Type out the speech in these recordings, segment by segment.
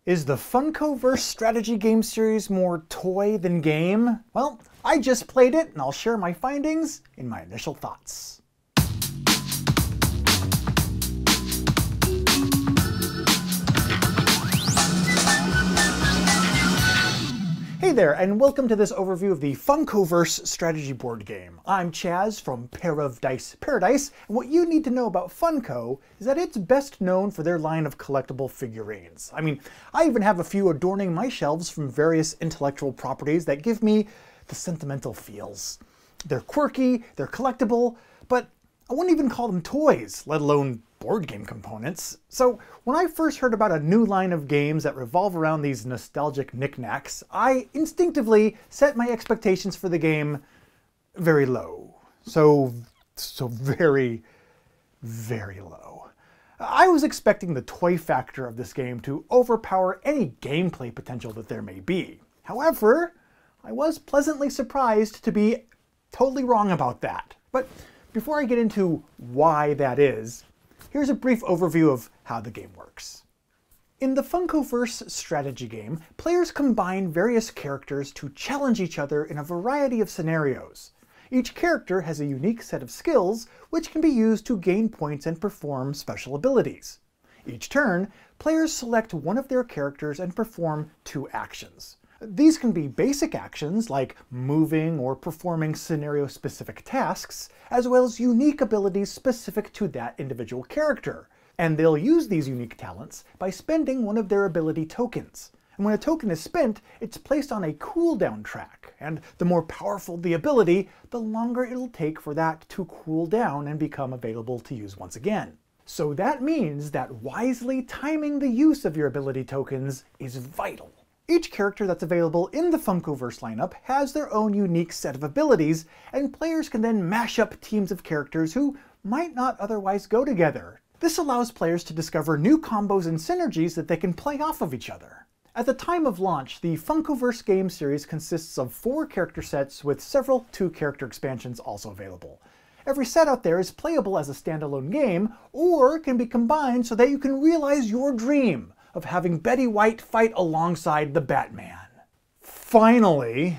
Is the Funkoverse Strategy Game series more toy than game? Well, I just played it and I'll share my findings in my initial thoughts. Hey there, and welcome to this overview of the Funkoverse Strategy Board Game. I'm Chaz from Pair of Dice Paradise, and what you need to know about Funko is that it's best known for their line of collectible figurines. I even have a few adorning my shelves from various intellectual properties that give me the sentimental feels. They're quirky, they're collectible, but I wouldn't even call them toys, let alone board game components. So when I first heard about a new line of games that revolve around these nostalgic knick-knacks, I instinctively set my expectations for the game very low. So very, very low. I was expecting the toy factor of this game to overpower any gameplay potential that there may be. However, I was pleasantly surprised to be totally wrong about that. But before I get into why that is, here's a brief overview of how the game works. In the Funkoverse Strategy Game, players combine various characters to challenge each other in a variety of scenarios. Each character has a unique set of skills which can be used to gain points and perform special abilities. Each turn, players select one of their characters and perform two actions. These can be basic actions like moving or performing scenario-specific tasks, as well as unique abilities specific to that individual character. And they'll use these unique talents by spending one of their ability tokens. And when a token is spent, it's placed on a cooldown track, and the more powerful the ability, the longer it'll take for that to cool down and become available to use once again. So that means that wisely timing the use of your ability tokens is vital. Each character that's available in the Funkoverse lineup has their own unique set of abilities, and players can then mash up teams of characters who might not otherwise go together. This allows players to discover new combos and synergies that they can play off of each other. At the time of launch, the Funkoverse Game series consists of 4 character sets with several 2-character expansions also available. Every set out there is playable as a standalone game, or can be combined so that you can realize your dream of having Betty White fight alongside the Batman. Finally,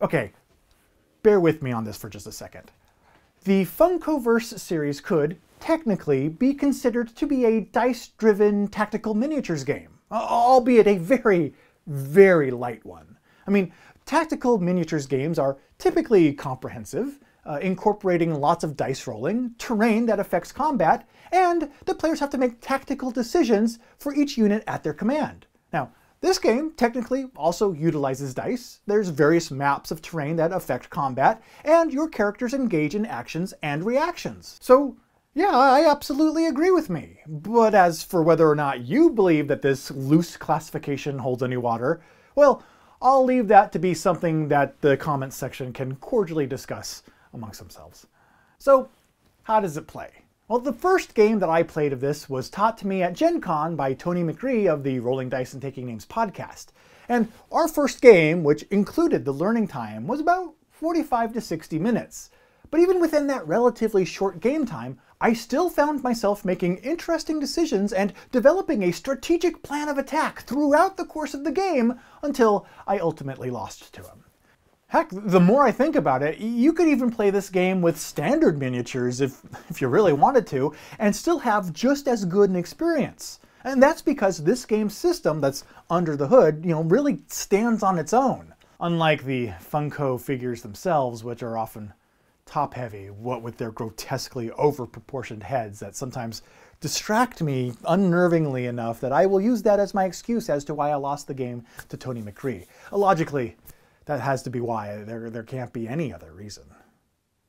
okay, bear with me on this for just a second. The Funkoverse series could, technically, be considered to be a dice-driven tactical miniatures game, albeit a very, very light one. Tactical miniatures games are typically comprehensive, incorporating lots of dice rolling, terrain that affects combat, and the players have to make tactical decisions for each unit at their command. Now, this game technically also utilizes dice. There's various maps of terrain that affect combat, and your characters engage in actions and reactions. So, yeah, I absolutely agree with me. But as for whether or not you believe that this loose classification holds any water, well, I'll leave that to be something that the comments section can cordially discuss amongst themselves. So, how does it play? Well, the first game that I played of this was taught to me at Gen Con by Tony McCree of the Rolling Dice and Taking Names podcast. And our first game, which included the learning time, was about 45 to 60 minutes. But even within that relatively short game time, I still found myself making interesting decisions and developing a strategic plan of attack throughout the course of the game until I ultimately lost to him. Heck, the more I think about it, you could even play this game with standard miniatures if you really wanted to, and still have just as good an experience. And that's because this game system that's under the hood, really stands on its own. Unlike the Funko figures themselves, which are often top-heavy, what with their grotesquely over-proportioned heads that sometimes distract me unnervingly enough that I will use that as my excuse as to why I lost the game to Tony McCree. Logically, that has to be why. There can't be any other reason.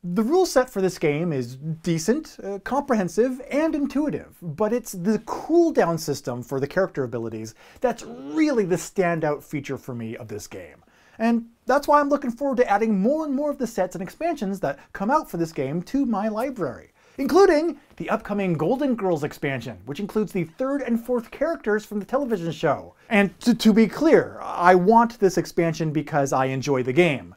The rule set for this game is decent, comprehensive, and intuitive, but it's the cooldown system for the character abilities that's really the standout feature for me of this game. And that's why I'm looking forward to adding more and more of the sets and expansions that come out for this game to my library, including the upcoming Golden Girls expansion, which includes the 3rd and 4th characters from the television show. And to be clear, I want this expansion because I enjoy the game,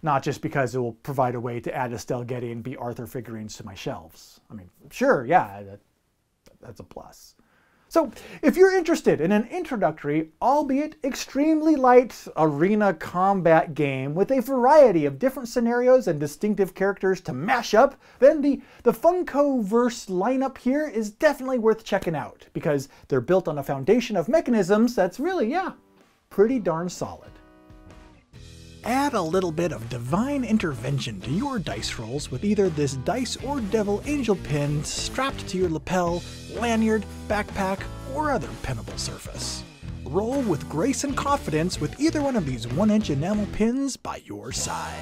not just because it will provide a way to add Estelle Getty and B. Arthur figurines to my shelves. Sure, yeah, that's a plus. So, if you're interested in an introductory, albeit extremely light, arena combat game with a variety of different scenarios and distinctive characters to mash up, then the Funkoverse lineup here is definitely worth checking out, because they're built on a foundation of mechanisms that's really, yeah, pretty darn solid. Add a little bit of divine intervention to your dice rolls with either this dice or devil angel pin strapped to your lapel, lanyard, backpack, or other pinnable surface. Roll with grace and confidence with either one of these 1-inch enamel pins by your side.